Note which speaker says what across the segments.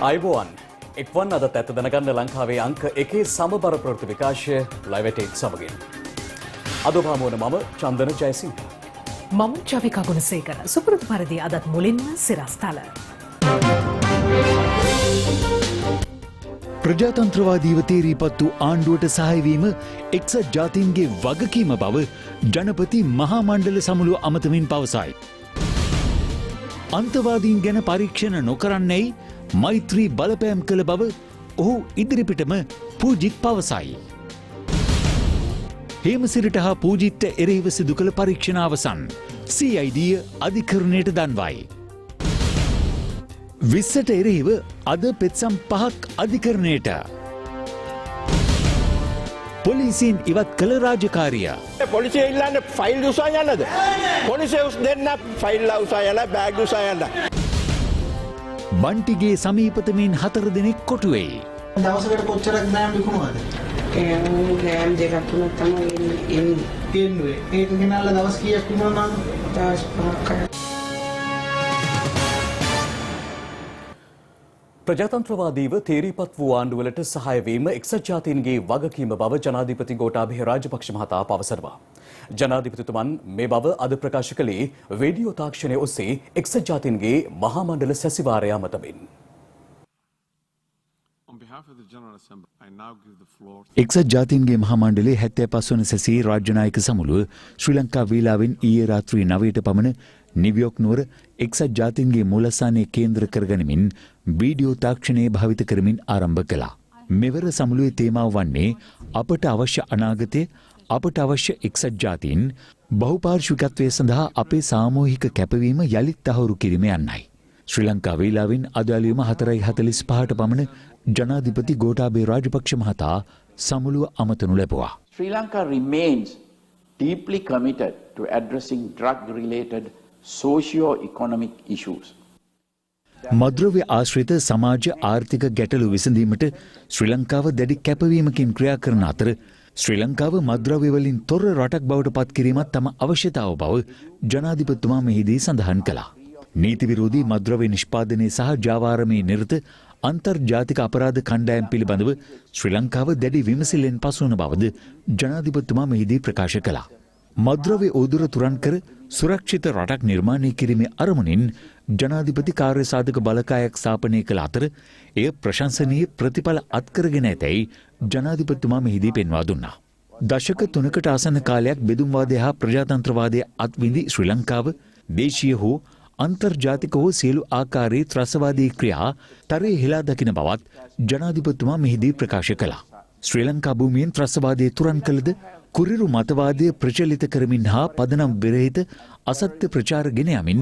Speaker 1: අයිබෝවන් එක්වන් අද ඇත්ත දැනගන්න ලංකාවේ අංක එකේ සමබර ප්‍රවෘත්ති විකාශය ලයිවටේන් සමගින්. අද පාමුවන මම චන්දන ජයසිංහ.
Speaker 2: මම ජවිකා ගුණසේකර. සුපුරුදු පරිදි අදත් මුලින්ම සිරස්තල.
Speaker 3: ප්‍රජාතන්ත්‍රවාදීව තේරීපත් වූ ආණ්ඩුවට සහායවීම එක්සත් ජාතීන්ගේ වගකීම බව ජනපති මහා මණ්ඩල සමුළුව අමතමින් පවසයි. අන්තවාදීන් ගැන පරීක්ෂණ නොකරන්නේයි මෛත්‍රී බලපෑම් කළ බව ඔහු ඉදිරිපිටම පූජිත් පවසයි. හේමසිරිට හා පූජිත්ට එරෙහිව සිදු කළ පරීක්ෂණ අවසන්. CID අධිකරණයට දන්වයි. 20ට එරෙහිව අද පෙත්සම් 5ක් අධිකරණයට. පොලිසියෙන් ඉවත් කළ රාජකාරිය.
Speaker 4: පොලිසිය ඉල්ලන්නේ ෆයිල් උසා යන්නද? පොලිසිය දෙන්න ෆයිල් උසා යලා බෑග් උසා යන්න.
Speaker 3: බන්ටිගේ සමීපතමින් 4 දෙනෙක් කොටුවේ.
Speaker 5: දවසකට කොච්චරක් ග්‍රෑම් විකුණුවද?
Speaker 6: ග්‍රෑම් දෙකක් තුනක් තමයි
Speaker 5: එන්නේ. ඒක ගෙනල්ලා දවස් කීයක් විකුණනවද?
Speaker 6: දවස් 5ක්.
Speaker 1: ප්‍රජාතන්ත්‍රවාදීව තේරීපත් වූ ආණ්ඩුවලට සහායවීම එක්සත් ජාතීන්ගේ වගකීම බව ජනාධිපති ගෝඨාභය රාජපක්ෂ මහතා පවසනවා. ජනාධිපතිතුමන් මේ බව අද ප්‍රකාශ කළේ වීඩියෝ තාක්ෂණය ඔස්සේ එක්සත් ජාතීන්ගේ මහා මණ්ඩල සැසිවාරය අමතමින්.
Speaker 3: එක්සත් ජාතීන්ගේ මහා මණ්ඩලයේ 75 වන සැසියේ රාජ්‍ය නායක සමුළුව ශ්‍රී ලංකා වේලාවෙන් ඊයේ රාත්‍රී 9ට පමණ නිව්යෝක් නුවර එක්සත් ජාතීන්ගේ මූලස්ථානයේ කේන්ද්‍ර කරගනිමින් වීඩියෝ තාක්ෂණයේ භාවිත කරමින් ආරම්භ කළා. මෙවර සමුළුවේ තේමාව වන්නේ අපට අවශ්‍ය අනාගතය, අපට අවශ්‍ය එක්සත් ජාතීන් බහුපාර්ශ්විකත්වය සඳහා අපේ සාමූහික කැපවීම යළිත් තහවුරු කිරීම යන්නයි. ශ්‍රී ලංකා වේලාවෙන් අද අලුයම 4:45ට පමණ ජනාධිපති ගෝඨාභය රාජපක්ෂ මහතා සමුළුව අමතනු ලැබුවා.
Speaker 7: Sri Lanka remains deeply committed to addressing drug-related socio-economic issues.
Speaker 3: මද්‍රව්‍ය ආශ්‍රිත සමාජ ආර්ථික ගැටලු විසඳීමට ශ්‍රී ලංකාව දැඩි කැපවීමකින් ක්‍රියා කරන අතර ශ්‍රී ලංකාව මද්‍රව්‍ය වලින් තොර රටක් බවට පත් කිරීමත් තම අවශ්‍යතාව බව ජනාධිපතිතුමා මෙහිදී සඳහන් කළා. නීති විරෝධී මද්‍රව්‍ය නිෂ්පාදනය සහ ජාවාරමේ නිරත අන්තර්ජාතික අපරාධ කණ්ඩායම් පිළිබඳව ශ්‍රී ලංකාව දැඩි විමසිල්ලෙන් පසුවන බවද ජනාධිපතිතුමා මෙහිදී ප්‍රකාශ කළා. මද්‍රව්‍ය ඕදුර තුරන් කර සුරක්ෂිත රටක් නිර්මාණය කිරීමේ අරමුණින් ජනාධිපති කාර්ය සාධක බලකායක් ස්ථාපනය කළ අතර එය ප්‍රශංසනීය ප්‍රතිඵල අත්කරගෙන ඇතැයි ජනාධිපතිතුමා මෙහිදී පෙන්වා දුන්නා. දශක 3කට ආසන්න කාලයක් බෙදුම්වාදය හා ප්‍රජාතන්ත්‍රවාදය අත්විඳි ශ්‍රී ලංකාව දේශීය හෝ අන්තර්ජාතික හෝ සියලු ආකාරයේ ත්‍රස්තවාදී ක්‍රියා තරයේ හෙලා දකින බවත් ජනාධිපතිතුමා මෙහිදී ප්‍රකාශ කළා. ශ්‍රී ලංකා භූමියෙන් ත්‍රස්තවාදයේ තුරන් කළද කුරිරු මතවාදය ප්‍රචලිත කරමින් හා පදනම් විරහිත අසත්‍ය ප්‍රචාර ගෙන යමින්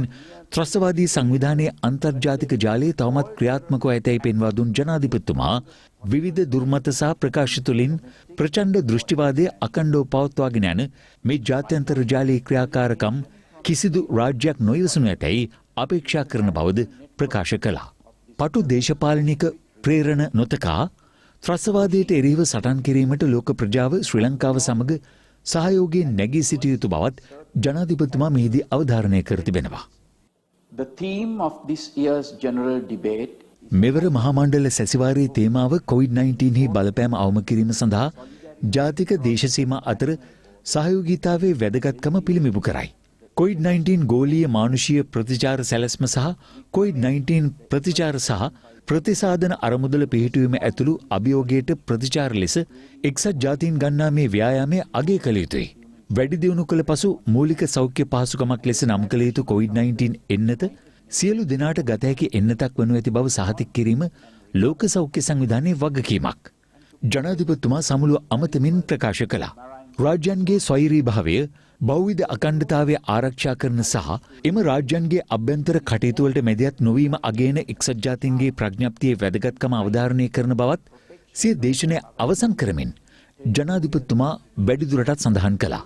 Speaker 3: ත්‍රස්තවාදී සංවිධානයේ අන්තර්ජාතික ජාලයේ තවමත් ක්‍රියාත්මකව ඇතැයි පෙන්වා දුන් ජනාධිපතිතුමා විවිධ දුර්මත සහ ප්‍රකාශ තුළින් ප්‍රචණ්ඩ දෘෂ්ටිවාදයේ අකණ්ඩව පවත්වාගෙන යන මේ ජාත්‍යන්තර ජාලයේ ක්‍රියාකාරකම් කිසිදු රාජ්‍යයක් නොයවසනු ඇතැයි අපේක්ෂා කරන බවද ප්‍රකාශ කළා. පටු දේශපාලනික ප්‍රේරණ නොතකා ත්‍රස්තවාදයට එරෙහිව සටන් කිරීමට ලෝක ප්‍රජාව ශ්‍රී ලංකාව සමග සහයෝගයෙන් නැගී සිටිය යුතු බවත් ජනාධිපතිතුමා මෙහිදී අවධාරණය කර තිබෙනවා.
Speaker 7: The theme of this year's general debate
Speaker 3: මෙවර මහා මණ්ඩල සැසිවාරයේ තේමාව COVID-19 හි බලපෑම අවම කිරීම සඳහා ජාතික දේශසීමා අතර සහයෝගීතාවයේ වැදගත්කම පිළිඹු කරයි. COVID-19 ගෝලීය මානුෂීය ප්‍රතිචාර සැලැස්ම සහ COVID-19 ප්‍රතිචාර සහ ප්‍රතිසාධන අරමුදල පිහිටුවීම ඇතුළු අභියෝගයට ප්‍රතිචාර ලෙස එක්සත් ජාතීන් ගන්නා මේ ව්‍යායාමය අගය කළ යුතුයි. වැඩි දියුණු කළ පසු මූලික සෞඛ්‍ය පහසුකමක් ලෙස නම් කළ යුතු COVID-19 එන්නත සියලු දෙනාට ගත හැකි එන්නතක් වනු ඇති බව සහතික කිරීම ලෝක සෞඛ්‍ය සංවිධානයේ වගකීමක්. ජනාධිපතිතුමා සමුළුව අමතමින් ප්‍රකාශ කළා. රාජ්‍යන්ගේ ස්වෛරී භාවය බෞද්ධ අඛණ්ඩතාවය ආරක්ෂා කරන සහ එම රාජ්‍යන්ගේ අභ්‍යන්තර කටයුතු වලට මැදිහත් නොවීම අගයන එක්සත් ජාතීන්ගේ ප්‍රඥප්තියේ වැදගත්කම අවධාරණය කරන බවත් සිය දේශනය අවසන් කරමින් ජනාධිපතිතුමා වැඩිදුරටත් සඳහන් කළා.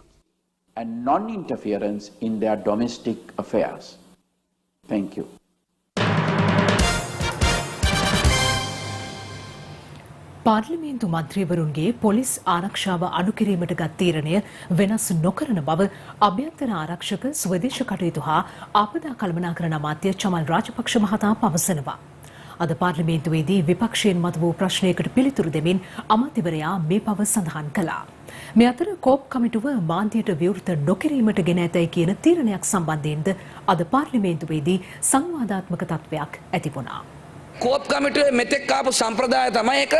Speaker 7: and non-interference in their domestic affairs. Thank you.
Speaker 2: පාර්ලිමේන්තු මන්ත්‍රීවරුන්ගේ පොලිස් ආරක්ෂාව අඩු කිරීමට ගත් තීරණය වෙනස් නොකරන බව අභ්‍යන්තර ආරක්ෂක ස්වදේශ කටයුතු හා ආපදා කළමනාකරණ අමාත්‍ය චමල් රාජපක්ෂ මහතා පවසනවා. අද පාර්ලිමේන්තුවේදී විපක්ෂයෙන් මත වූ ප්‍රශ්නයකට පිළිතුරු දෙමින් අමාත්‍යවරයා මේ බව සඳහන් කළා. මේ අතර කෝප් කමිටුව මාන්දියට විවෘත නොකිරීමට ගෙන ඇතැයි කියන තීරණයක් සම්බන්ධයෙන්ද අද පාර්ලිමේන්තුවේදී සංවාදාත්මක තත්ත්වයක් ඇති වුණා.
Speaker 8: කෝප් කමිටුවේ මෙතෙක් ආපු සම්ප්‍රදාය තමයි ඒක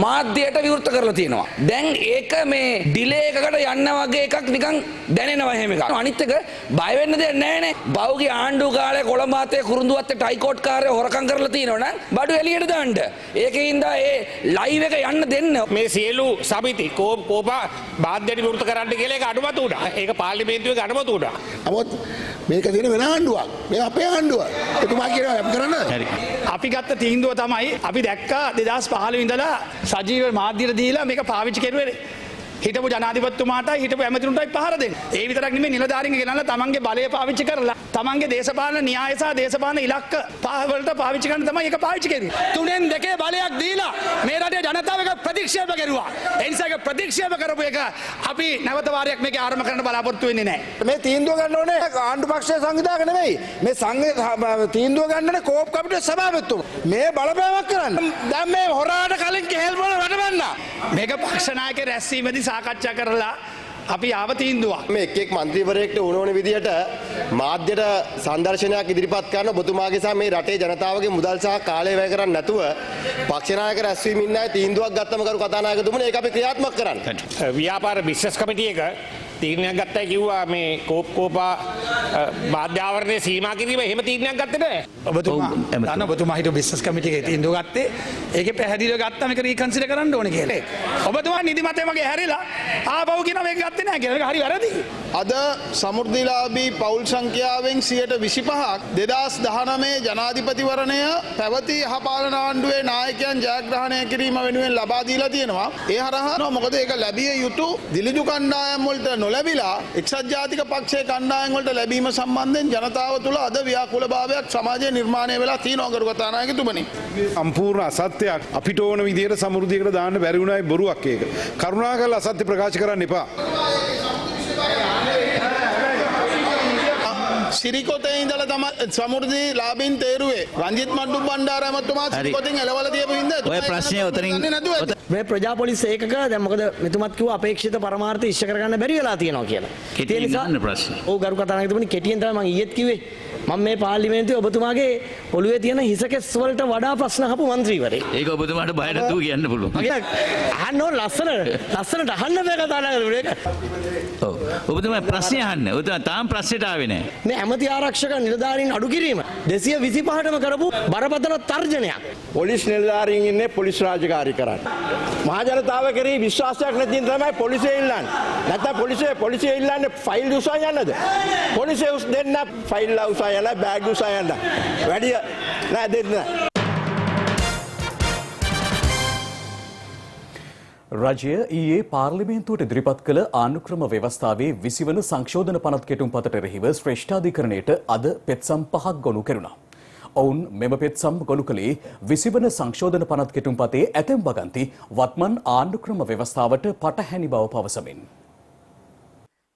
Speaker 8: මාධ්‍යයට විවෘත කරලා තියෙනවා. දැන් ඒක මේ ඩිලේ එකකට යන්න වගේ එකක් නිකන් දැනෙනවා එහෙම එකක්. අනිත් එක බය වෙන්න දෙයක් නැහැනේ. බෞගේ ආණ්ඩුව කාලේ කොළඹ ආතේ කුරුඳුවත්තේ ටයිකෝට් කාර්යය හොරකම් කරලා තියෙනවා නම් බඩු එළියට දාන්න. ඒකින්ද ඒ ලයිව් එක යන්න දෙන්න.
Speaker 9: මේ සියලු සමිති කෝපා බාධ්‍යයට විවෘත කරන්න කියලා ඒක අනුමත වුණා. ඒක පාර්ලිමේන්තුවේ අනුමත වුණා.
Speaker 4: නමුත් මේක තියෙන වෙන ආණ්ඩුවක්. මේ අපේ ආණ්ඩුව. එතුමා කියනවා අපි කරන්න.
Speaker 9: අපි ගත්ත තීන්දුව තමයි අපි දැක්කා 2015 ඉඳලා සජීව මාධ්‍යයට දීලා මේක පාවිච්චි කරුවේ හිටපු ජනාධිපතිතුමාටයි හිටපු ඇමතිතුන්ටයි පහර දෙන්න. ඒ විතරක් නෙමෙයි නිලධාරීන්ගේ ගෙනල්ලා තමන්ගේ බලය පාවිච්චි කරලා තමන්ගේ දේශපාලන න්‍යාය සහ දේශපාලන ඉලක්ක වලට පාවිච්චි කරන්න තමයි ඒක පාවිච්චි කරන්නේ. 3න් 2 බලයක් දීලා මේ රටේ ජනතාව එක ප්‍රතික්ෂේප කරුවා. ඒ නිසා ඒක ප්‍රතික්ෂේප කරපු එක අපි නැවත වාරයක් මේක ආරම්භ කරන්න බලාපොරොත්තු වෙන්නේ නැහැ.
Speaker 4: මේ තීන්දුව ගන්න ඕනේ ආණ්ඩු පක්ෂයේ සංවිධායක නෙමෙයි. මේ තීන්දුව ගන්නනේ කෝප් කමිටුවේ සභාපතිතුමා. මේ බලපෑමක් කරන්න. දැන් මේ හොරාට කලින් කෙහෙල් වල වැඩවන්න.
Speaker 9: මේක පක්ෂ නායක රැස්වීමේදී සාකච්ඡා කරලා අපි ආව තීන්දුවක්.
Speaker 10: මේ එක් මන්ත්‍රීවරයෙක්ට ඕන විදිහට මාධ්‍යට සංදර්ශනයක් ඉදිරිපත් කරන ඔබතුමාගේ සහ මේ රටේ ජනතාවගේ මුදල් සහ කාලය වැය කරන්නේ නැතුව පක්ෂ නායක රැස්වීම ඉන්නයි තීන්දුවක් ගත්තම කරු කතානායකතුමනි ඒක අපි ක්‍රියාත්මක කරන්න.
Speaker 9: ව්‍යාපාර බිස්නස් කමිටුව එක තීරණයක් ගත්තයි කිව්වා මේ කෝපා මාධ්‍ය ආවරණය සීමා කිරීම එහෙම තීරණයක් ගත්තේ නැහැ.
Speaker 5: ඔබතුමා හිටපු බිස්නස් කමිටු එකේ තීන්දුව ගත්තේ ඒකේ පැහැදිලිව ගත්තා මේක රීකන්සිඩර් කරන්න ඕනේ කියලා.
Speaker 9: ඔබතුමා නිදිමතේ මගේ හැරිලා ආපහු කියන මේක ගත්තේ නැහැ කියලා. ඒක හරි වැරදි.
Speaker 11: අද සමෘද්ධිලාභී පවුල් සංඛ්‍යාවෙන් 25%ක් 2019 ජනාධිපතිවරණය පැවති යහපාලන ආණ්ඩුවේ නායකයන් ජයග්‍රහණය කිරීම වෙනුවෙන් ලබා දීලා තියෙනවා. ඒ හරහා මොකද ඒක ලැබිය යුතු දිලිදු කණ්ඩායම් වලට නොලැබිලා එක්සත් ජාතික පක්ෂයේ කණ්ඩායම් වලට ලැබීම සම්බන්ධයෙන් ජනතාව තුළ අද ව්‍යාකූලභාවයක් සමාජයේ නිර්මාණය වෙලා තියෙනවා කරු කතානායකතුමනි.
Speaker 12: සම්පූර්ණ අසත්‍යයක් අපිට ඕන විදිහට සමෘද්ධියකට දාන්න බැරි වුණායි බොරුවක් ඒක. කරුණාකරලා අසත්‍ය ප්‍රකාශ කරන්න එපා.
Speaker 11: සිරිකොතේ ඉඳලා තමයි සමෘද්ධි ලාභින් තේරුවේ. රංජිත් මඩ්ඩු බණ්ඩාර ඇමතුමා සිරිකොතෙන් එලවලා තියපු හින්දා
Speaker 13: ඔය ප්‍රශ්නේ උතරින්
Speaker 14: මේ ප්‍රජා පොලිස් ඒකක දැන් මොකද මෙතුමත් කිව්වා අපේක්ෂිත පරමාර්ථය ඉෂ්ට කරගන්න බැරි වෙලා තියෙනවා කියලා.
Speaker 13: ඒ නිසා ප්‍රශ්නේ.
Speaker 14: ඔව් ගරු කතානායකතුමනි කෙටියෙන් තමයි මම ඊයේත් කිව්වේ. මම මේ පාර්ලිමේන්තුවේ ඔබතුමාගේ ඔළුවේ තියෙන හිසකෙස් වලට වඩා ප්‍රශ්න අහපු മന്ത്രിවරේ.
Speaker 13: ඒක ඔබතුමාට බය නැතුව කියන්න පුළුවන්.
Speaker 14: අහන්න ඕන ලස්සනට අහන්න බෑ කතානායකතුමනි.
Speaker 13: ඔව්. ඔබතුමා ප්‍රශ්නේ අහන්න. ඔබතුමා තාම ප්‍රශ්නෙට ආවේ නැහැ.
Speaker 14: මේ ඇමති ආරක්ෂක නිලධාරීන් අඩු කිරීම 225ටම කරපු බරපතල තර්ජනයක්.
Speaker 4: පොලිස් නිලධාරීන් ඉන්නේ පොලිස් රාජකාරී කරන්නේ. මහ ජනතාව කෙරෙහි විශ්වාසයක් නැති තමයි පොලිසිය ඉල්ලන්නේ. නැත්නම් පොලිසිය ඉල්ලන්නේ ෆයිල් උසා යන්නද? පොලිසිය දෙන්න ෆයිල් උසා යන්න බෑග් උසා යන්න. වැඩි නෑ දෙන්න.
Speaker 1: රජය ඊයේ පාර්ලිමේන්තුවට ඉදිරිපත් කළ ආණ්ඩුක්‍රම ව්‍යවස්ථාවේ 20 වන සංශෝධන පනත් කෙටුම්පතට එරෙහිව ශ්‍රේෂ්ඨාධිකරණයට අද පෙත්සම් 5ක් ගොනු කෙරුණා. ඔවුන් මෙම පෙත්සම් ගොනු කළේ 20 වන සංශෝධන පනත් කෙටුම්පතේ ඇතැම් වගන්ති වත්මන් ආණ්ඩුක්‍රම ව්‍යවස්ථාවට පටහැනි බව පවසමින්.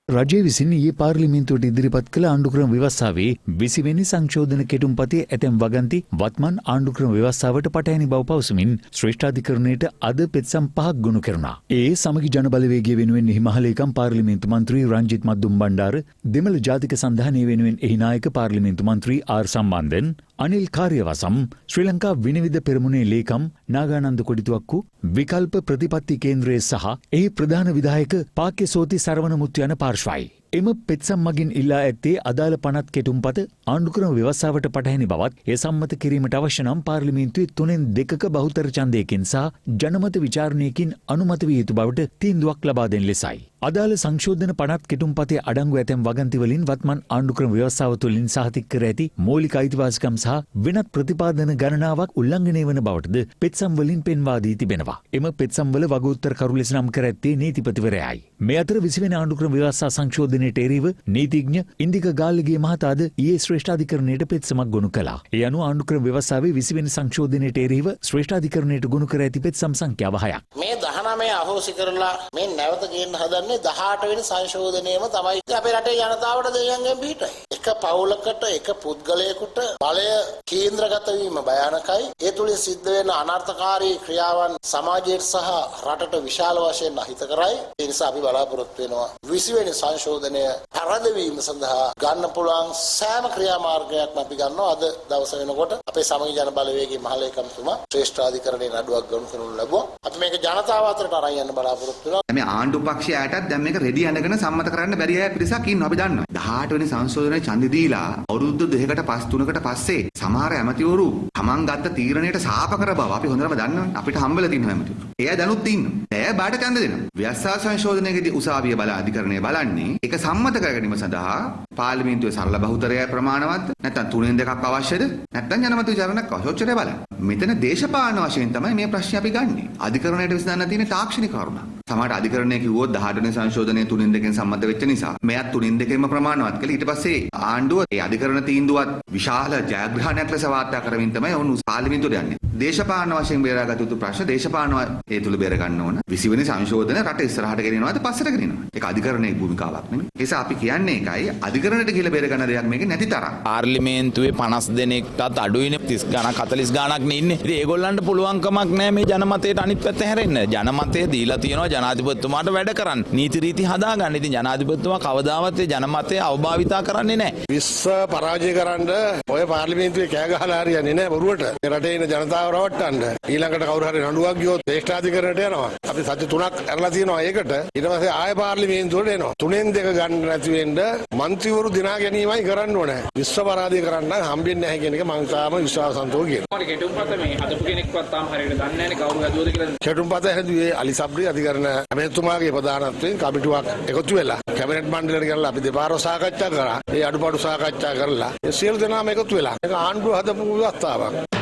Speaker 3: රජය විසින් ඊයේ පාර්ලිමේන්තුවට ඉදිරිපත් කළ ආණ්ඩුක්‍රම ව්‍යවස්ථාවේ 20 වෙනි සංශෝධන කෙටුම්පතේ ඇතැම් වගන්ති වත්මන් ආණ්ඩුක්‍රම ව්‍යවස්ථාවට පටහැනි බව පවසමින් ශ්‍රේෂ්ඨාධිකරණයට අද පෙත්සම් 5ක් ගොනු කෙරුණා. ඒ සමගි ජනබලවේගය වෙනුවෙන් එහි මහලේකම් පාර්ලිමේන්තු මන්ත්‍රී රංජිත් මද්දුම් බණ්ඩාර, දෙමළ ජාතික සන්ධානය වෙනුවෙන් එහි නායක පාර්ලිමේන්තු මන්ත්‍රී ආර් සම්බන්ධන්, අනිල් කාර්යවසම්, ශ්‍රී ලංකා විනිවිද පෙරමුණේ ලේකම් නාගානන්ද කොඩිතුවක්කු, විකල්ප ප්‍රතිපත්ති කේන්ද්‍රයේ සහ එහි ප්‍රධාන විධායක පාක්‍යසෝති සරවණමුත්තු යන පාර්ශ්වයි. එම පෙත්සම් මගින් ඉල්ලා ඇත්තේ අදාළ පනත් කෙටුම්පත ආණ්ඩුක්‍රම ව්‍යවස්ථාවට පටහැනි බවත් එය සම්මත කිරීමට අවශ්‍ය නම් පාර්ලිමේන්තුවේ 3න් 2ක බහුතර ඡන්දයකින් සහ ජනමත විචාරණයකින් අනුමත විය යුතු බවට තීන්දුවක් ලබා දෙන ලෙසයි. අදාළ සංශෝධන පනත් කෙටුම්පතේ අඩංගු ඇතැම් වගන්ති වලින් වත්මන් ආණ්ඩුක්‍රම ව්‍යවස්ථාව තුළින් සහතික කර ඇති මූලික අයිතිවාසිකම් සහ වෙනත් ප්‍රතිපාදන ගණනාවක් උල්ලංඝනය වන බවටද පෙත්සම් වලින් පෙන්වා දී තිබෙනවා. එම පෙත්සම් වල වගඋත්තර කරු ලෙස නම් කර ඇත්තේ නීතිපතිවරයායි. මේ අතර 20 වෙනි ආණ්ඩුක්‍රම ව්‍යවස්ථා සංශෝධනයට එරෙහිව නීතිඥ ඉන්දික ගාල්ලගේ මහතාද ඊයේ ශ්‍රේෂ්ඨාධිකරණයට පෙත්සමක් ගොනු කළා. ඒ අනුව ආණ්ඩුක්‍රම ව්‍යවස්ථාවේ 20 වෙනි සංශෝධනයට එරෙහිව ශ්‍රේෂ්ඨාධිකරණයට ගොනු කර ඇති පෙත්සම් සංඛ්‍යාව 6ක්.
Speaker 15: මේ 19 අහෝසි කරලා මේ නැවත ගේන්න හදන්නේ තියෙන්නේ 18 වෙනි සංශෝධනයේම තමයි අපේ රටේ ජනතාවට දෙයයන්ගෙන් පිටයි. එක පවුලකට එක පුද්ගලයෙකුට බලය කේන්ද්‍රගත වීම භයානකයි. ඒ තුලින් සිද්ධ වෙන අනර්ථකාරී ක්‍රියාවන් සමාජයට සහ රටට විශාල වශයෙන් අහිතකරයි. ඒ නිසා අපි බලාපොරොත්තු වෙනවා 20 වෙනි සංශෝධනය පරදවීම සඳහා ගන්න පුළුවන් සෑම ක්‍රියාමාර්ගයක්ම අපි ගන්නවා. අද දවස වෙනකොට අපේ සමගි ජන බලවේගයේ මහලේකම්තුමා ශ්‍රේෂ්ඨාධිකරණයේ නඩුවක් ගනු කරනු ලැබුවා. අපි මේක ජනතාව අතරට අරන් යන්න බලාපොරොත්තු වෙනවා.
Speaker 16: මේ ආණ්ඩු පක්ෂයටත් දැන් මේක රෙදි ඇඳගෙන සම්මත කරන්න බැරි අය පිරිසක් ඉන්නවා අපි දන්නවා. 18 වෙනි සංශෝධනයේ ඡන්දෙ දීලා අවුරුදු 2කට 3කට පස්සේ සමහර ඇමතිවරු තමන් ගත්ත තීරණයට සාප කර බව අපි හොඳටම දන්නවනේ. අපිට හම්බෙලා තියෙනවා ඇමතිවරු. එයා දැනුත් ඉන්නවා. එයා බාට ඡන්ද දෙනවා. ව්‍යවස්ථා සංශෝධනයේදී උසාවිය බල අධිකරණය බලන්නේ ඒක සම්මත කර ගැනීම සඳහා පාර්ලිමේන්තුවේ සරල බහුතරයයි ප්‍රමාණවත් නැත්නම් 3න් 2ක් අවශ්‍යද නැත්නම් ජනමත විචාරණයක් අවශ්‍ය ඔච්චරයි බලන්න. මෙතන දේශපාලන වශයෙන් තමයි මේ ප්‍රශ්නේ අපි ගන්නෙ. අධිකරණයට විසඳන්න තියෙන තාක්ෂණික කරුණක්. සමහර අධිකරණය කිව්වොත් 18 වෙනි සංශෝධනයේ 3න් 2කින් සම්මත වෙච්ච නිසා මෙයත් 3න් 2කින්ම ප්‍රමාණවත් කළා. ඊට පස්සේ ආණ්ඩුව ඒ අධිකරණ තීන්දුවත් විශාල ජයග්‍රහණයක් ලෙස වාර්තා කරමින් තමයි ඔවුන් පාර්ලිමේන්තුවට යන්නේ. දේශපාලන වශයෙන් බේරාගත යුතු ප්‍රශ්න දේශපාලන ඒ තුල බේර ගන්න ඕන. 20 වෙනි සංශෝධන රට ඉස්සරහට ගෙනියනවාද පස්සට ගෙනියනවාද? ඒක අධිකරණයේ භූමිකාවක් නෙමෙයි. ඒ නිසා අපි කියන්නේ ඒකයි අධිකරණයට ගිහලා බේර ගන්න දෙයක් මේකේ නැති තරම්.
Speaker 13: පාර්ලිමේන්තුවේ 50 දෙනෙක්ටත් අඩුයිනේ 30 ගණන් 40 ගණක් නේ ඉන්නේ. ඉතින් ඒගොල්ලන්ට පුළුවන්කමක් නැහැ මේ ජනමතයට අනිත් පැත්ත හැරෙන්න. ජනමතය දීලා තියෙනවා ජනාධිපතිතුමාට වැඩ කරන්න. නීති රීති හදාගන්න. ඉතින් ජනාධිපතිතුමා කවදාවත් ඒ ජනමතය අවභාවිතා කරන්නේ නැහැ.
Speaker 4: විශ්ව පරාජය කරන්න ඔය පාර්ලිමේන්තුවේ කෑ ගහලා හරියන්නේ නැහැ බොරුවට. රටේ ඉන්න ජනතාව රවට්ටන්න. ඊළඟට කවුරු හරි නඩුවක් ගියොත් ශ්‍රේෂ්ඨාධිකරණයට යනවා. අපි සත්‍ය 3ක් අරලා තියෙනවා ඒකට. ඊට පස්සේ ආය පාර්ලිමේන්තුවට එනවා. 3න් 2 ගන්න නැති වෙන්න മന്ത്രിවරු දිනා ගැනීමයි කරන්න ඕනේ. විශ්ව පරාජය කරන්න හම්බෙන්නේ නැහැ කියන එක මම තාම විශ්වාසන්තව කියනවා.
Speaker 9: මට කෙටුම්පත මේ හදපු කෙනෙක්වත් තාම හරියට දන්නේ නැහැ නේ කවුරු හදුවද කියලා.
Speaker 4: කෙටුම්පත හැදුවේ අලි සබ්රි අධිකරණ ඇමතිතුමාගේ ප්‍රධානත්වයෙන් කමිටුවක් එකතු වෙලා කැබිනට් මණ්ඩලයට ගෙනලා අපි දෙපාරව සාකච්ඡා කරා. ඒ අඩුපාඩු සාකච්ඡා කරලා ඒ සියලු දෙනාම එකතු වෙලා ඒක ආණ්ඩුව හදපු ව්‍යවස්ථාවක්.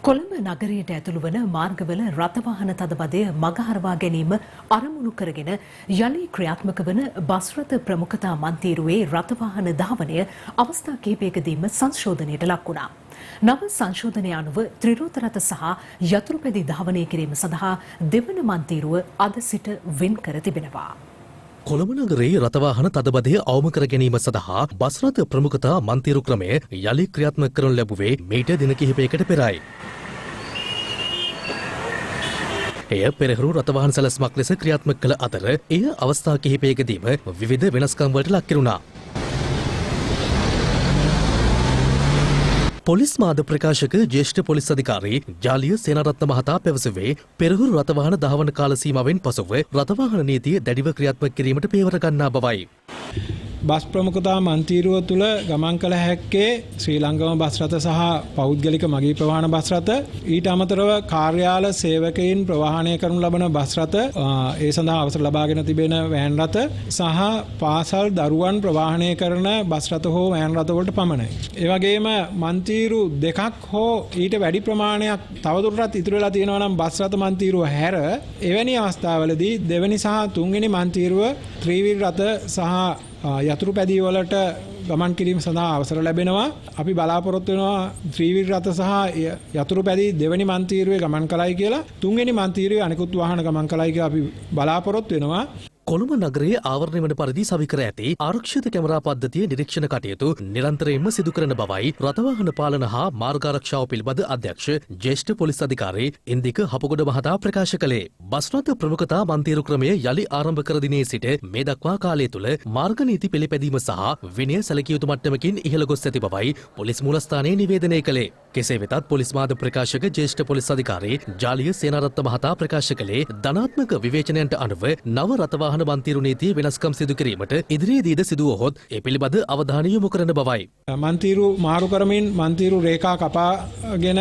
Speaker 2: කොළඹ නගරයට ඇතුළු වන මාර්ගවල රථවාහන තදබදය මගහරවා ගැනීම අරමුණු කරගෙන යලි ක්‍රියාත්මක වන බස් රථ ප්‍රමුඛතා මන්තීරුවේ රථවාහන ධාවනය අවස්ථා කිහිපයකදීම සංශෝධනයට ලක් වුණා. නව සංශෝධනය අනුව ත්‍රිරෝත රථ සහ යතුරුපැදි ධාවනය කිරීම සඳහා දෙවන මන්තීරුව අද සිට වෙන් කර තිබෙනවා.
Speaker 17: කොළඹ නගරයේ රථවාහන තදබදය අවම කර ගැනීම සඳහා බස් රථ ප්‍රමුඛතා මන්තීරු ක්‍රමය යලි ක්‍රියාත්මක කරනු ලැබුවේ මීට දින කිහිපයකට පෙරයි. එය පෙරහුරු රථවාහන සැලැස්මක් ලෙස ක්‍රියාත්මක කළ අතර එය අවස්ථා කිහිපයකදීම විවිධ වෙනස්කම් වලට ලක් කෙරුණා. පොලිස් මාධ්‍ය ප්‍රකාශක ජ්‍යෙෂ්ඨ පොලිස් අධිකාරී ජාලිය සේනාරත්න මහතා පැවසුවේ පෙරහුරු රථවාහන දහවන කාල සීමාවෙන් පසුව රථවාහන නීතිය දැඩිව ක්‍රියාත්මක කිරීමට පියවර ගන්නා බවයි.
Speaker 18: බස් ප්‍රමුඛතා මන්තීරුව තුළ ගමන් කළ හැක්කේ ශ්‍රී ලංකම බස් රථ සහ පෞද්ගලික මගී ප්‍රවාහන බස් රථ ඊට අමතරව කාර්යාල සේවකයින් ප්‍රවාහනය කරනු ලබන බස් රථ ඒ සඳහා අවසර ලබාගෙන තිබෙන වෑන් රථ සහ පාසල් දරුවන් ප්‍රවාහනය කරන බස් රථ හෝ වෑන් රථ වලට පමණයි. ඒ වගේම මන්තීරු දෙකක් හෝ ඊට වැඩි ප්‍රමාණයක් තවදුරටත් ඉතුරු වෙලා තියෙනවා නම් බස් රථ මන්තීරුව හැර එවැනි අවස්ථාවලදී දෙවැනි සහ තුන්වෙනි මන්තීරුව ත්‍රිවිල් රථ සහ යතුරු පැදී වලට ගමන් කිරීම සඳහා අවසර ලැබෙනවා. අපි බලාපොරොත්තු වෙනවා ත්‍රිවිල් රථ සහ යතුරු පැදී දෙවැනි මන්තීරුවේ ගමන් කළයි කියලා තුන්වෙනි මන්තීරුවේ අනිකුත් වාහන ගමන් කළයි කියලා අපි බලාපොරොත්තු වෙනවා.
Speaker 17: කොළඹ නගරයේ ආවරණය වන පරිදි සවිකර ඇති ආරක්ෂිත කැමරා පද්ධතිය නිරීක්ෂණ කටයුතු නිරන්තරයෙන්ම සිදු කරන බවයි රථවාහන පාලන හා මාර්ගාරක්ෂාව පිළිබඳ අධ්‍යක්ෂ ජ්‍යෙෂ්ඨ පොලිස් අධිකාරී ඉන්දික හපගොඩ මහතා ප්‍රකාශ කළේ. බස් රථ ප්‍රමුඛතා මන්තීරු ක්‍රමය යලි ආරම්භ කර දිනේ සිට මේ දක්වා කාලය තුළ මාර්ග නීති පිළිපැදීම සහ විනය සැලකිය යුතු මට්ටමකින් ඉහළ ගොස් ඇති බවයි පොලිස් මූලස්ථානයේ නිවේදනය කළේ. කෙසේ වෙතත් පොලිස් මාධ්‍ය ප්‍රකාශක ජ්‍යෙෂ්ඨ පොලිස් අධිකාරී ජාලිය සේනාරත්න මහතා ප්‍රකාශ කළේ ධනාත්මක විවේචනයන්ට අනුව නව රථවාහන මන්තීරු නීතිය වෙනස්කම් සිදු කිරීමට ඉදිරියේදීද සිදුවහොත් ඒ පිළිබඳ අවධානය යොමු කරන බවයි.
Speaker 18: මන්තීරු මාරු කරමින් මන්තීරු රේඛා කපාගෙන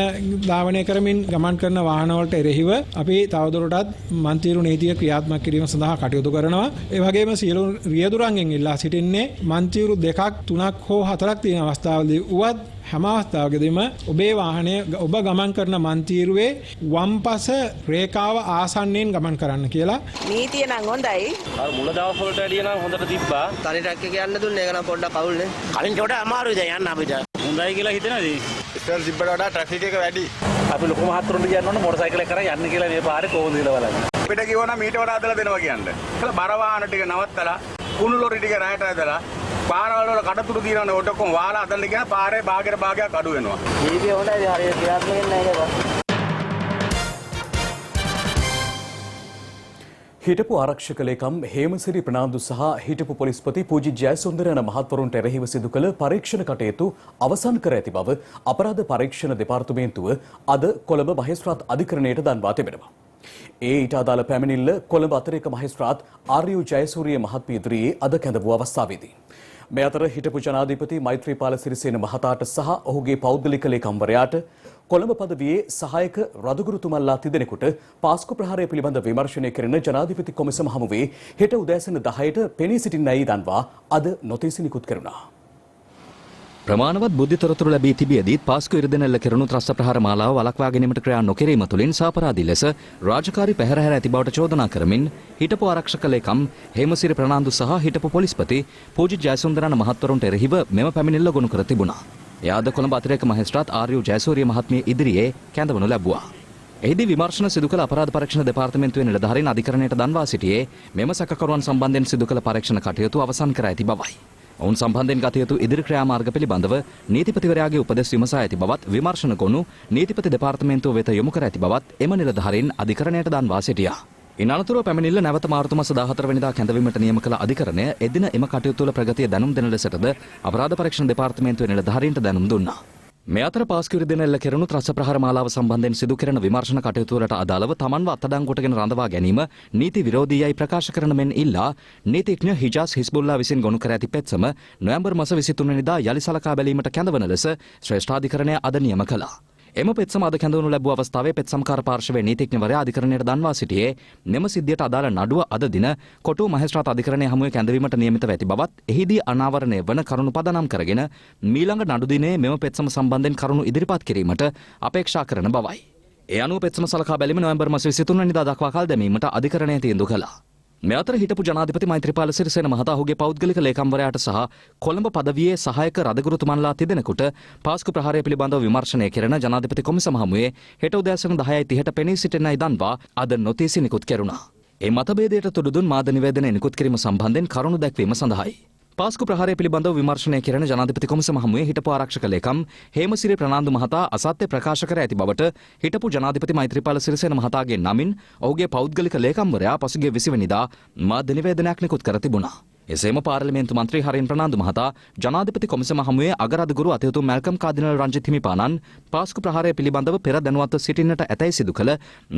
Speaker 18: ධාවනය කරමින් ගමන් කරන වාහනවලට එරෙහිව අපි තවදුරටත් මන්තීරු නීතිය ක්‍රියාත්මක කිරීම සඳහා කටයුතු කරනවා. ඒ වගේම සියලු රියදුරන්ගෙන් ඉල්ලා සිටින්නේ මන්තීරු 2ක් 3ක් හෝ 4ක් තියෙන අවස්ථාවලදී උවත් හැම අවස්ථාවකදීම ඔබේ වාහනය ඔබ ගමන් කරන මන්තීරුවේ වම්පස රේඛාව ආසන්නයෙන් ගමන් කරන්න කියලා.
Speaker 19: නීතිය නම් හොඳයි.
Speaker 14: අර මුල දවස් වලට වැඩිය නම් හොඳට තිබ්බා. තනි ට්‍රක් එක යන්න දුන්නේ ඒක නම් පොඩ්ඩක් අවුල්නේ. කලින් කොට අමාරුයි දැන් යන්න අපිට.
Speaker 9: හොඳයි කියලා හිතනවාද?
Speaker 11: ඉස්සර තිබ්බට වඩා ට්‍රැෆික් එක වැඩි.
Speaker 9: අපි ලොකු මහත්තුරුන්ට කියන්න ඕන මොටර් සයිකල් එක කරා යන්න කියලා මේ පාරේ කොහොමද කියලා බලන්න.
Speaker 11: අපිට කිව්වනම් මීට වඩා අදලා දෙනවා කියන්නේ. ඒකලා බර වාහන ටික නවත්තලා කුණු ලොරි ටික රැයට ඇදලා පාරවල වල කඩතුරු දිනන ඔටකොම් වාලා අදන්න කියන පාරේ භාගයට භාගයක් අඩු වෙනවා.
Speaker 14: ජීවිතේ හොඳයි හරියට ක්‍රියාත්මක වෙන්නේ නැහැ නේද?
Speaker 1: හිටපු ආරක්ෂක ලේකම් හේමසිරි ප්‍රනාන්දු සහ හිටපු පොලිස්පති පූජි ජයසුන්දර යන මහත්වරුන්ට එරෙහිව සිදු කළ පරීක්ෂණ කටයුතු අවසන් කර ඇති බව අපරාධ පරීක්ෂණ දෙපාර්තමේන්තුව අද කොළඹ මහේස්ත්‍රාත් අධිකරණයට දන්වා තිබෙනවා. ඊට අදාළ පැමිණිල්ල කොළඹ අතිරේක මහේස්ත්‍රාත් ආර්.යු. ජයසූරිය මහත්මිය ඉදිරියේ අද කැඳවූ අවස්ථාවේදී මේ අතර හිටපු ජනාධිපති මෛත්‍රීපාල සිරිසේන මහතාට සහ ඔහුගේ පෞද්ගලික ලේකම්වරයාට කොළඹ පදවියේ සහායක රදගුරුතුමල්ලා තිදෙනෙකුට පාස්කු ප්‍රහාරය පිළිබඳ විමර්ශනය කරන ජනාධිපති කොමිසම හමුවේ හෙට උදෑසන 10ට පෙනී සිටින්නයි දන්වා අද නොතීසි නිකුත් කෙරුණා.
Speaker 19: ප්‍රමාණවත් බුද්ධි තොරතුරු ලැබී තිබියදීත් පාස්කු ඉරදෙනැල්ල කෙරුණු ත්‍රස්ත ප්‍රහාර මාලාව වළක්වා ගැනීමට ක්‍රියා නොකිරීම තුළින් සාපරාධී ලෙස රාජකාරී පැහැරහැර ඇති බවට චෝදනා කරමින් හිටපු ආරක්ෂක ලේකම් හේමසිරි ප්‍රනාන්දු සහ හිටපු පොලිස්පති පූජි ජයසුන්දරන මහත්වරුන්ට එරෙහිව මෙම පැමිණිල්ල ගොනු කර තිබුණා. එයාද කොළඹ අතිරේක මහේස්ත්‍රාත් ආර්.යු. ජයසූරිය මහත්මිය ඉදිරියේ කැඳවනු ලැබුවා. එහිදී විමර්ශන සිදු කළ අපරාධ පරීක්ෂණ දෙපාර්තමේන්තුවේ නිලධාරීන් අධිකරණයට දන්වා සිටියේ මෙම සැකකරුවන් සම්බන්ධයෙන් සිදු කළ පරීක්ෂණ කටයුතු අවසන් කර ඇති බවයි. ඔවුන් සම්බන්ධයෙන් ගත යුතු ඉදිරි ක්‍රියාමාර්ග පිළිබඳව නීතිපතිවරයාගේ උපදෙස් විමසා ඇති බවත් විමර්ශන ගොනු නීතිපති දෙපාර්තමේන්තුව වෙත යොමු කර ඇති බවත් එම නිලධාරීන් අධිකරණයට දන්වා සිටියා. ඉන් අනතුරුව පැමිණිල්ල නැවත මාර්තු මාස 14 වෙනිදා කැඳවීමට නියම කළ අධිකරණය එදින එම කටයුතු වල ප්‍රගතිය දැනුම් දෙන ලෙසටද අපරාධ පරීක්ෂණ දෙපාර්තමේන්තුවේ නිලධාරීන්ට දැනුම් දුන්නා. මේ අතර පාස්කු ඉරදෙනැල්ල කෙරුණු ත්‍රස්ත ප්‍රහාර මාලාව සම්බන්ධයෙන් සිදු කෙරෙන විමර්ශන කටයුතු වලට අදාළව තමන්ව අත්අඩංගුවටගෙන රඳවා ගැනීම නීති විරෝධීයයි ප්‍රකාශ කරන මෙන් ඉල්ලා නීතිඥ හිජාස් හිස්බුල්ලා විසින් ගොනු කර ඇති පෙත්සම නොවැම්බර් මාස 23 වෙනිදා යලි සලකා බැලීමට කැඳවන ලෙස ශ්‍රේෂ්ඨාධිකරණය අද නියම කළා. එම පෙත්සම අද කැඳවනු ලැබූ අවස්ථාවේ පෙත්සම්කාර පාර්ශවයේ නීතිඥවරයා අධිකරණයට දන්වා සිටියේ මෙම සිද්ධියට අදාළ නඩුව අද දින කොටුව මහේස්ත්‍රාත් අධිකරණයේ හමුවේ කැඳවීමට නියමිතව ඇති බවත් එහිදී අනාවරණය වන කරුණු පදනම් කරගෙන මීළඟ නඩු දිනයේ මෙම පෙත්සම සම්බන්ධයෙන් කරුණු ඉදිරිපත් කිරීමට අපේක්ෂා කරන බවයි. ඒ අනුව පෙත්සම සලකා බැලීම නොවැම්බර් මාස 23 වෙනිදා දක්වා කල් දැමීමට අධිකරණය තීන්දුව කළා. මේ අතර හිටපු ජනාධිපති මෛත්‍රීපාල සිරිසේන මහතා ඔහුගේ පෞද්ගලික ලේකම්වරයාට සහ කොළඹ පදවියේ සහායක රදගුරුතුමන්ලා තිදෙනෙකුට පාස්කු ප්‍රහාරය පිළිබඳව විමර්ශනය කෙරෙන ජනාධිපති කොමිසම හමුවේ හෙට උදෑසන 10:30ට පෙනී සිටින්නයි දන්වා අද නොතීසි නිකුත් කෙරුණා. ඒ මතභේදයට තුඩු දුන් මාධ්‍ය නිවේදන නිකුත් කිරීම සම්බන්ධයෙන් කරුණු දැක්වීම සඳහායි. පාස්කු ප්‍රහාරය පිළිබඳව විමර්ශනය කෙරෙන ජනාධිපති කොමිසම හමුවේ හිටපු ආරක්ෂක ලේකම් හේමසිරි ප්‍රනාන්දු මහතා අසත්‍ය ප්‍රකාශ කර ඇති බවට හිටපු ජනාධිපති මෛත්‍රීපාල සිරිසේන මහතාගේ නමින් ඔහුගේ පෞද්ගලික ලේකම්වරයා පසුගිය 20 වෙනිදා මාධ්‍ය නිවේදනයක් නිකුත් කර තිබුණා. එසේම පාර්ලිමේන්තු මන්ත්‍රී හරින් ප්‍රනාන්දු මහතා ජනාධිපති කොමිසම හමුවේ අගරාධගුරු අතිඋතුම් මැල්කම් කාදිනල් රංජිත් හිමිපාණන් පාස්කු ප්‍රහාරය පිළිබඳව පෙර දැනුවත්ව සිටින්නට ඇතැයි සිදු කළ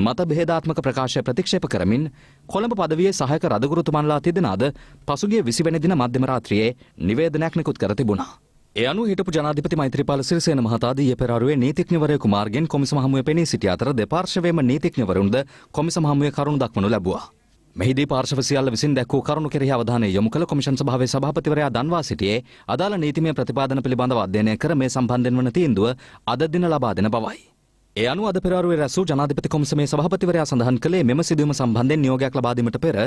Speaker 19: මතභේදාත්මක ප්‍රකාශය ප්‍රතික්ෂේප කරමින් කොළඹ පදවියේ සහායක රදගුරුතුමන්ලා තිදෙනාද පසුගිය 20 වෙනි දින මධ්‍යම රාත්‍රියේ නිවේදනයක් නිකුත් කර තිබුණා. ඒ අනුව හිටපු ජනාධිපති මෛත්‍රීපාල සිරිසේන මහතා ඊයේ පෙරහරුවේ නීතිඥවරයෙකු මාර්ගෙන් කොමිසම හමුවේ පෙනී සිටි අතර දෙපාර්ශ්වයේම නීතිඥවරුන්ද කොමිසම හමුවේ කරුණු දක්වනු ලැබුවා. මෙහිදී පාර්ශව සියල්ල විසින් දැක්වූ කරුණු කෙරෙහි අවධානය යොමු කළ කොමිෂන් සභාවේ සභාපතිවරයා දන්වා සිටියේ අදාළ නීතිමය ප්‍රතිපාදන පිළිබඳව අධ්‍යයනය කර මේ සම්බන්ධයෙන් වන තීන්දුව අද දින ලබා දෙන බවයි. ඒ අනුව අද පෙරහරුවේ රැස් වූ ජනාධිපති කොමිසමේ සභාපතිවරයා සඳහන් කළේ මෙම සිදුවීම සම්බන්ධයෙන් නියෝගයක් ලබා දීමට පෙර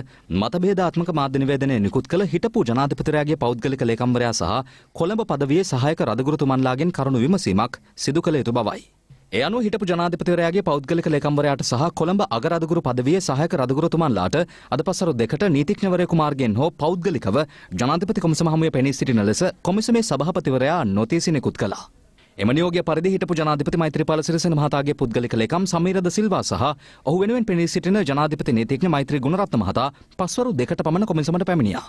Speaker 19: මතභේදාත්මක මාධ්‍ය නිවේදනය නිකුත් කළ හිටපු ජනාධිපතිවරයාගේ පෞද්ගලික ලේකම්වරයා සහ කොළඹ පදවියේ සහායක රදගුරුතුමන්ලාගෙන් කරුණු විමසීමක් සිදු කළ යුතු බවයි. ඒ අනුව හිටපු ජනාධිපතිවරයාගේ පෞද්ගලික ලේකම්වරයාට සහ කොළඹ අගරාධගුරු පදවියේ සහායක රදගුරුතුමන්ලාට අද පසරු 2ට නීතිඥවරයෙකු මාර්ගයෙන් හෝ පෞද්ගලිකව ජනාධිපති කොමිසම හමුවේ පෙනී සිටින ලෙස කොමිසමේ සභාපතිවරයා නොතීසි නිකුත් කළා. එම නියෝගය පරිදි හිටපු ජනාධිපති මෛත්‍රීපාල සිරිසේන මහතාගේ පුද්ගලික ලේකම් සමීරද සිල්වා සහ ඔහු වෙනුවෙන් පෙනී සිටින ජනාධිපති නීතිඥ මෛත්‍රී ගුණරත්න මහතා පස්වරු 2ට පමණ කොමිසමට පැමිණියා.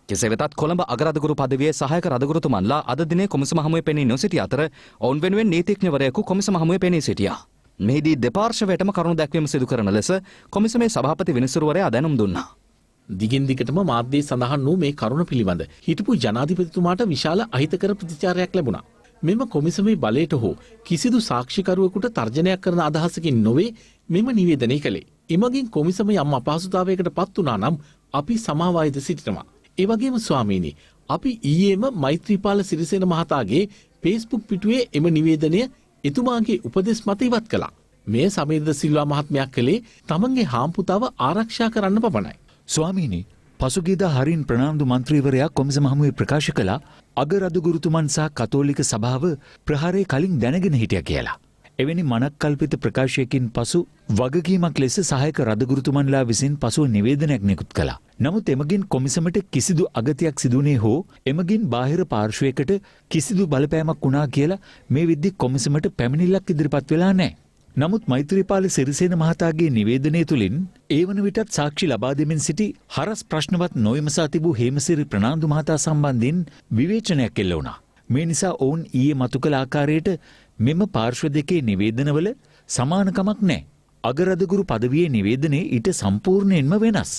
Speaker 19: කෙසේ වෙතත් කොළඹ අගරාධගුරු පදවියේ සහායක රදගුරුතුමන්ලා අද දිනේ කොමිසම හමුවේ පෙනී නොසිටි අතර ඔවුන් වෙනුවෙන් නීතිඥවරයෙකු කොමිසම හමුවේ පෙනී සිටියා. මෙහිදී දෙපාර්ශ්වයටම කරුණු දැක්වීම සිදු කරන ලෙස කොමිසමේ සභාපති විනිසුරුවරයා දැනුම් දුන්නා.
Speaker 20: දිගින් දිගටම මාධ්‍යයේ සඳහන් වූ මේ කරුණ පිළිබඳ හිටපු ජනාධිපතිතුමාට විශාල අහිතකර ප්‍රතිචාරයක් ලැබුණා. මෙම කොමිසමේ බලයට හෝ කිසිදු සාක්ෂිකරුවෙකුට තර්ජනයක් කරන අදහසකින් නොවේ මෙම නිවේදනය කළේ. එමගින් කොමිසම යම් අපහසුතාවයකට පත් වුණා නම් අපි සමාවායද සිටිනවා. ඒ වගේම ස්වාමීනි අපි ඊයේම මෛත්‍රීපාල සිරිසේන මහතාගේ Facebook පිටුවේ එම නිවේදනය එතුමාගේ උපදෙස් මත ඉවත් කළා. මේ සමීරද සිල්වා මහත්මයා කළේ තමන්ගේ හාම්පුතාව ආරක්ෂා කරන්න පමණයි.
Speaker 3: ස්වාමීනි පසුගියදා හරින් ප්‍රනාන්දු මන්ත්‍රීවරයා කොමිසම හමුවේ ප්‍රකාශ කළා අගරදුගුරුතුමන් සහ කතෝලික සභාව ප්‍රහාරය කලින් දැනගෙන හිටියා කියලා. එවැනි මනක්කල්පිත ප්‍රකාශයකින් පසු වගකීමක් ලෙස සහායක රදගුරුතුමන්ලා විසින් පසුව නිවේදනයක් නිකුත් කළා. නමුත් එමගින් කොමිසමට කිසිදු අගතියක් සිදුුනේ හෝ එමගින් බාහිර පාර්ශ්වයකට කිසිදු බලපෑමක් වුණා කියලා මේ විද්දි කොමිසමට පැමිණිල්ලක් ඉදිරිපත් වෙලා නැහැ. නමුත් මෛත්‍රීපාල සිරිසේන මහතාගේ නිවේදනය තුළින් ඒ වන විටත් සාක්ෂි ලබා දෙමින් සිටි හරස් ප්‍රශ්නවත් නොවිමසා තිබූ හේමසිරි ප්‍රනාන්දු මහතා සම්බන්ධයෙන් විවේචනයක් එල්ල වුණා. මේ නිසා ඔවුන් ඊයේ මතු කළ ආකාරයට මෙම පාර්ශ්ව දෙකේ නිවේදනවල සමානකමක් නැහැ. අගරදගුරු පදවියේ නිවේදනයේ ඊට සම්පූර්ණයෙන්ම වෙනස්.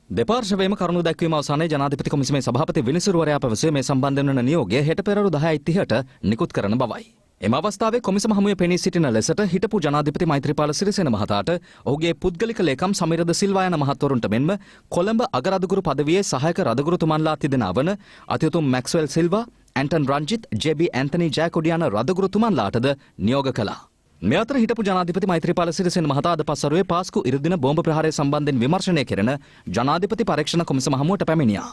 Speaker 19: දෙපාර්ශවයේම කරුණු දැක්වීම අවසානයේ ජනාධිපති කොමිසමේ සභාපති විනිසුරුවරයා පැවසුවේ මේ සම්බන්ධ වන නියෝගය හෙට පෙරවරු 10:30ට නිකුත් කරන බවයි. එම අවස්ථාවේ කොමිසම හමුවේ පෙනී සිටින ලෙසට හිටපු ජනාධිපති මෛත්‍රීපාල සිරිසේන මහතාට ඔහුගේ පුද්ගලික ලේකම් සමිරද සිල්වා යන මහත්වරුන්ට මෙන්ම කොළඹ අගරදගුරු පදවියේ සහායක රදගුරුතුමන්ලා තිදෙනා වන අතිඋතුම් Maxwell Silva, Anton Ranjith, J B. Anthony Jayakody යන රදගුරුතුමන්ලාටද නියෝග කළා. මේ අතර හිටපු ජනාධිපති මෛත්‍රීපාල සිරිසේන මහතා අද පස්වරුවේ පාස්කු ඉරිදින බෝම්බ ප්‍රහාරය සම්බන්ධයෙන් විමර්ශනය කෙරෙන ජනාධිපති පරීක්ෂණ කොමිසම හමුවට පැමිණියා.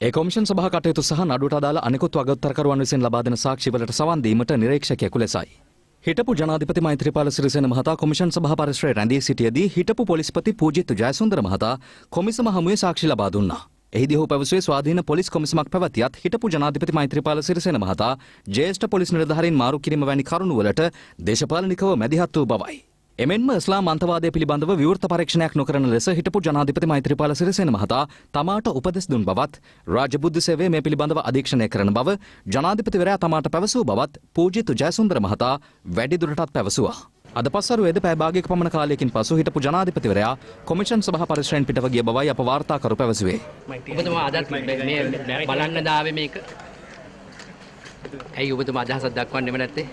Speaker 19: ඒ කොමිෂන් සභා කටයුතු සහ නඩුවට අදාළ අනෙකුත් වගඋත්තරකරුවන් විසින් ලබා දෙන සාක්ෂිවලට සවන් දීමට නිරීක්ෂකයෙකු ලෙසයි. හිටපු ජනාධිපති මෛත්‍රීපාල සිරිසේන මහතා කොමිෂන් සභා පරිශ්‍රයේ රැඳී සිටියදී හිටපු පොලිස්පති පූජිත් ජයසුන්දර මහතා කොමිසම හමුවේ සාක්ෂි ලබා දුන්නා. එහිදී ඔහු පැවසුවේ ස්වාධීන පොලිස් කොමිසමක් පැවතියත් හිටපු ජනාධිපති මෛත්‍රීපාල සිරිසේන මහතා ජ්‍යෙෂ්ඨ පොලිස් නිලධාරීන් මාරු කිරීම වැනි කරුණු වලට දේශපාලනිකව මැදිහත් වූ බවයි. එමෙන්ම ඉස්ලාම් අන්තවාදය පිළිබඳව විවෘත පරීක්ෂණයක් නොකරන ලෙස හිටපු ජනාධිපති මෛත්‍රීපාල සිරිසේන මහතා තමාට උපදෙස් දුන් බවත් රාජ්‍ය බුද්ධ සේවය මේ පිළිබඳව අධීක්ෂණය කරන බව ජනාධිපතිවරයා තමාට පැවසූ බවත් පූජිත් ජයසුන්දර මහතා වැඩිදුරටත් පැවසුවා. අද පස්වරුවේද පැය භාගයක පමණ කාලයකින් පසු හිටපු ජනාධිපතිවරයා කොමිෂන් සභා පරිශ්‍රයෙන් පිටව ගිය බවයි අප වාර්තාකරු පැවසුවේ.
Speaker 21: ඔබතුමා අදත් මේ බලන්න දාවේ මේක. ඇයි ඔබතුමා අදහසක් දක්වන්නෙම නැත්තේ?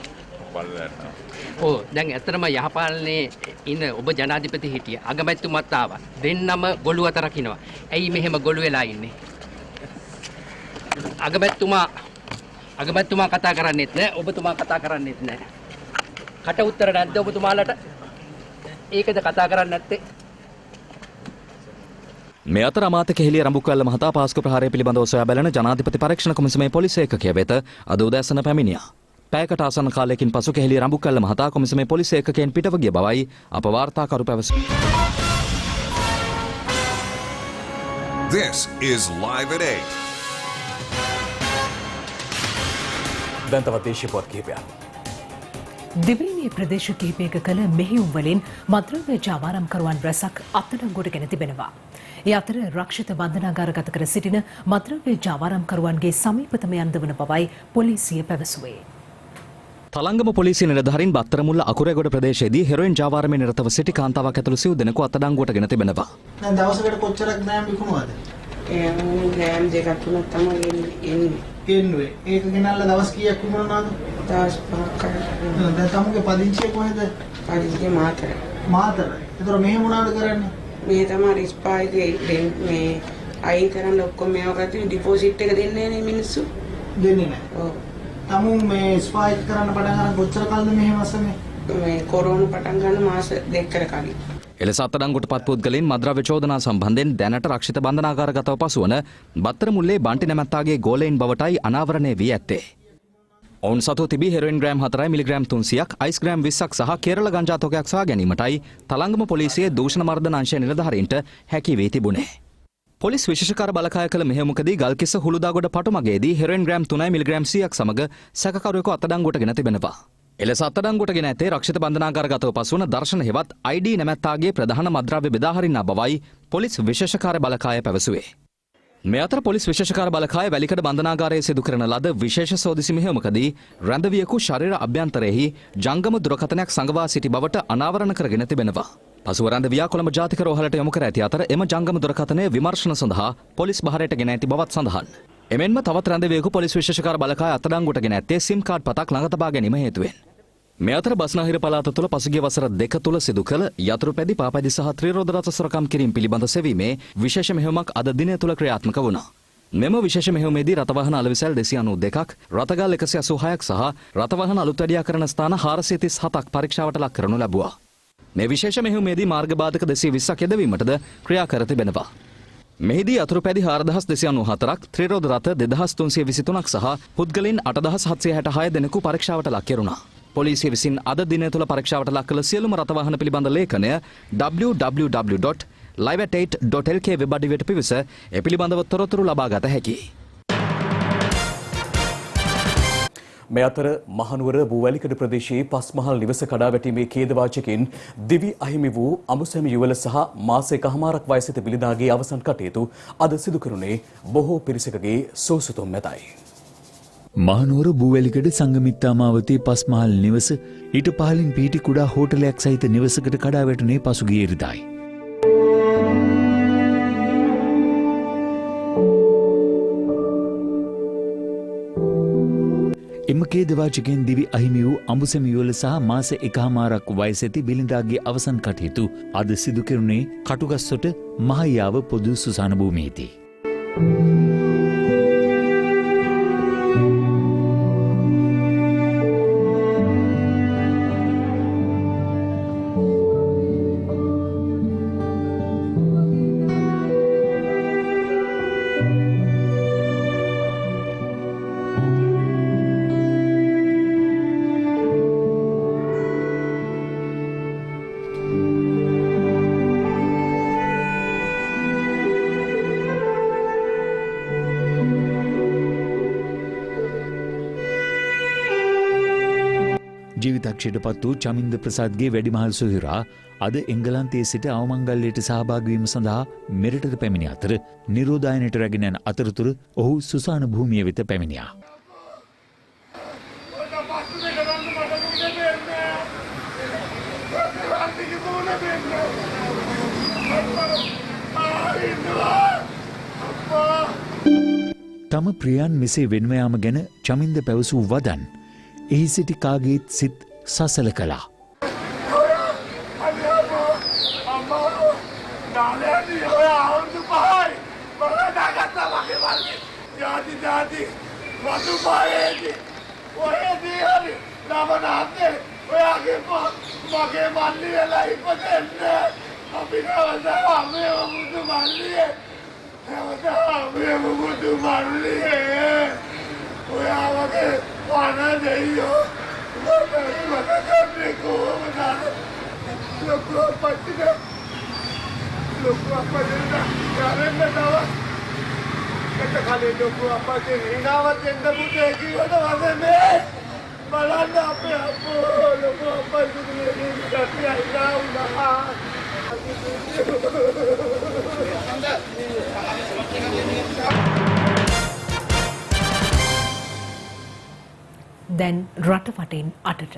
Speaker 21: ඔව් දැන් ඇත්තටම යහපාලනයේ ඉන්න ඔබ ජනාධිපති හිටිය අගමැතිතුමත් ආවා. දෙන්නම ගොළු අත රකින්නවා. ඇයි මෙහෙම ගොළු වෙලා ඉන්නේ? අගමැතිතුමා කතා කරන්නේත් නැහැ. ඔබතුමා කතා කරන්නේත් නැහැ. කට උත්තර නැද්ද ඔබතුමාලට? ඒකද කතා කරන්නේ නැත්තේ?
Speaker 19: මේ අතර අමාත්‍ය කෙහෙලිය රඹුක්වැල්ල මහතා පාස්කු ප්‍රහාරය පිළිබඳව සොයා බලන ජනාධිපති පරීක්ෂණ කොමිසමේ පොලිස් ඒකකය වෙත අද උදෑසන පැමිණියා. පැයකට ආසන්න කාලයකින් පසු කෙහෙලිය රඹුක්වැල්ල මහතා කොමිසමේ පොලිස් ඒකකයෙන් පිටව ගිය බවයි අප වාර්තාකරු පැවසුවේ.
Speaker 22: This is Live at 8.
Speaker 1: දැන් තවත් දේශීය පොත් කිහිපයක්.
Speaker 2: දිවයිනේ ප්‍රදේශ කිහිපයක කළ මෙහෙයුම් වලින් මද්‍රව්‍ය ජාවාරම්කරුවන් රැසක් අත්අඩංගුවට ගෙන තිබෙනවා. ඒ අතර රක්ෂිත බන්ධනාගාරගත කර සිටින මද්‍රව්‍ය ජාවාරම්කරුවන්ගේ සමීපතම යන්ද වන බවයි පොලිසිය පැවසුවේ.
Speaker 19: තලංගම පොලිසිය නිලධාරීන් බත්තරමුල්ල අකුරේගොඩ ප්‍රදේශයේදී හෙරොයින් ජාවාරමේ නිරතව සිටි කාන්තාවක් ඇතුළු සිව් දෙනෙකු අත්අඩංගුවට ගෙන තිබෙනවා.
Speaker 23: දැන් දවසකට කොච්චරක් ග්‍රෑම් විකුණුවද?
Speaker 6: ග්‍රෑම් දෙකක් තුනක් තමයි
Speaker 23: එන්නේ. ඒක ගෙනල්ලා දවස් කීයක් විකුණනවද?
Speaker 6: දවස් 5ක්.
Speaker 23: දැන් තමුගේ පදිංචිය කොහෙද?
Speaker 6: පදිංචිය මාතර.
Speaker 23: මාතර. ඒතර මෙහෙම මොනවද කරන්නේ?
Speaker 6: මේ තමයි රිස්පායිගේ මේ අයින් කරන්න ඔක්කොම මේවා ගත්තේ ඩිපොසිට් එක දෙන්නේ නේ මිනිස්සු.
Speaker 23: දෙන්නේ නැහැ. ඔව්. තමු මේ ස්පයික් කරන්න පටන් ගන්න කොච්චර කල්ද මෙහෙම අසන්නේ? මේ
Speaker 6: කොරෝනා පටන් ගන්න මාස 2කට කලින්.
Speaker 19: එලෙස අත්අඩංගුවට පත් පුද්ගලයන් මද්‍රව්‍ය චෝදනා සම්බන්ධයෙන් දැනට රක්ෂිත බන්ධනාගාරගතව පසුවන බත්තරමුල්ලේ බන්ටි නැමැත්තාගේ ගෝලයින් බවටයි අනාවරණය වී ඇත්තේ. ඔවුන් සතු තිබී හෙරොයින් ග්‍රෑම් 4 මිලිග්‍රෑම් 300ක්, අයිස් ග්‍රෑම් 20ක් සහ කේරළ ගංජා තොගයක් සොයා ගැනීමටයි තලංගම පොලිසියේ දූෂණ මර්දන අංශයේ නිලධාරීන්ට හැකි වී තිබුණේ. පොලිස් විශේෂකාර බලකාය කළ මෙහෙයුමකදී ගල්කිස්ස හුළුදාගොඩ පටුමගේදී හෙරොයින් ග්‍රෑම් 3 මිලිග්‍රෑම් 100ක් සමග සැකකරුවෙකු අත්අඩංගුවට ගෙන තිබෙනවා. එලෙස අත්අඩංගුවට ගෙන ඇත්තේ රක්ෂිත බන්ධනාගාරගතව පසුවන දර්ශන හෙවත් ID නැමැත්තාගේ ප්‍රධාන මද්‍රව්‍ය බෙදාහරින්නා බවයි පොලිස් විශේෂකාර බලකාය පැවසුවේ. මේ අතර පොලිස් විශේෂකාර බලකාය වැලිකඩ බන්ධනාගාරයේ සිදු කරන ලද විශේෂ සෝදිසි මෙහෙයුමකදී රැඳවියෙකු ශරීර අභ්‍යන්තරයෙහි ජංගම දුරකථනයක් සඟවා සිටි බවට අනාවරණ කරගෙන තිබෙනවා. පසුව රැඳවියා කොළඹ ජාතික රෝහලට යොමු කර ඇති අතර එම ජංගම දුරකථනය විමර්ශන සඳහා පොලිස් බහරයට ගෙන ඇති බවත් සඳහන්. එමෙන්ම තවත් රැඳවියෙකු පොලිස් විශේෂකාර බලකාය අත්අඩංගුවට ගෙන ඇත්තේ සිම් කාඩ් පතක් ළඟ තබා ගැනීම හේතුවෙන්. මේ අතර බස්නාහිර පළාත තුළ පසුගිය වසර 2 තුළ සිදු කළ යතුරුපැදි පාපැදි සහ ත්‍රිරෝද රථ සොරකම් කිරීම පිළිබඳ සෙවීමේ විශේෂ මෙහෙයුමක් අද දිනය තුළ ක්‍රියාත්මක වුණා. මෙම විශේෂ මෙහෙයුමේදී රථවාහන අලවිසැල් 292ක්, රථගල් 186ක් සහ රථවාහන අලුත් වැඩියා කරන ස්ථාන 437ක් පරීක්ෂාවට ලක් කරනු ලැබුවා. මේ විශේෂ මෙහෙයුමේදී මාර්ග බාධක 220ක් යෙදවීමටද ක්‍රියා කර තිබෙනවා. මෙහිදී අතුරු පැදි 4294ක්, ත්‍රිරෝධ රථ 2323ක් සහ පුද්ගලයන් 8766 දෙනෙකු පරීක්ෂාවට ලක් කෙරුණා. පොලිසිය විසින් අද දිනය තුළ පරීක්ෂාවට ලක් කළ සියලුම රථවාහන පිළිබඳ ලේඛනය www.live8.lk වෙබ් අඩවියට පිවිස ඒ පිළිබඳව තොරතුරු ලබා ගත හැකියි.
Speaker 1: මේ අතර මහනුවර බූවැලිකඩ ප්‍රදේශයේ පස්මහල් නිවස කඩා වැටීමේ ඛේදවාචකෙන් දිවි අහිමි වූ අමුසැමි යුවල සහ මාස එකහමාරක් වයසට බිලිඳාගේ අවසන් කටයුතු අද සිදු කරුණේ බොහෝ පිරිසකගේ සෝසුතුම් මැදයි.
Speaker 3: මහනුවර බූවැලිකඩ සංගමිත්තාමාවතී පස්මහල් නිවස ඊට පහලින් පිහිටි කුඩා හෝටලයක් සහිත නිවසකට කඩා වැටුනේ පසුගිය ඉරිදායි. එම ඛේදවාචකෙන් දිවි අහිමි වූ අඹුසැමි යුවල සහ මාස එකහමාරක් වයසැති බිලිඳාගේ අවසන් කටයුතු අද සිදු කෙරුණේ කටුගස්සොට මහයාව පොදු සුසාන භූමියේදී. ජීවිතක්ෂයට පත් වූ චමින්ද ප්‍රසාද්ගේ වැඩිමහල් සොයුරා අද එංගලන්තයේ සිට අවමංගල්‍යයට සහභාගී වීම සඳහා මෙරටට පැමිණි අතර නිරෝධායනයට රැගෙන යන අතරතුර ඔහු සුසාන භූමිය වෙත පැමිණියා. තම ප්‍රියයන් මෙසේ වෙන්ව යාම ගැන චමින්ද පැවසූ වදන් එහි සිටි කාගේත් සිත් සසල කළා.
Speaker 2: දැන් රට වටින් අටට.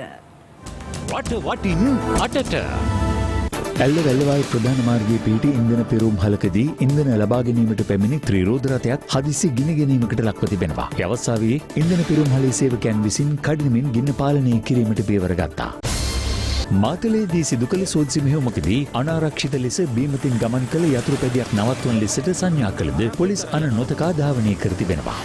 Speaker 3: රට වටින් අටට. ඇල්ල වැල්ලවායි ප්‍රධාන මාර්ගයේ පිහිටි ඉන්ධන පෙරෝම්හලකදී ඉන්ධන ලබා ගැනීමට පැමිණි ත්‍රිරෝධ රථයක් හදිසි ගිනි ගැනීමකට ලක්ව තිබෙනවා. ඒ අවස්ථාවේ ඉන්ධන පෙරෝම්හලේ සේවකයන් විසින් කඩිනමින් ගින්න පාලනය කිරීමට පියවර ගත්තා. මාතලේදී සිදු කළ සෝදිසි මෙහෙයුමකදී අනාරක්ෂිත ලෙස බීමතින් ගමන් කළ යතුරු පැදියක් නවත්වන ලෙසට සංඥා කළද පොලිස් අන නොතකා ධාවනය කර තිබෙනවා.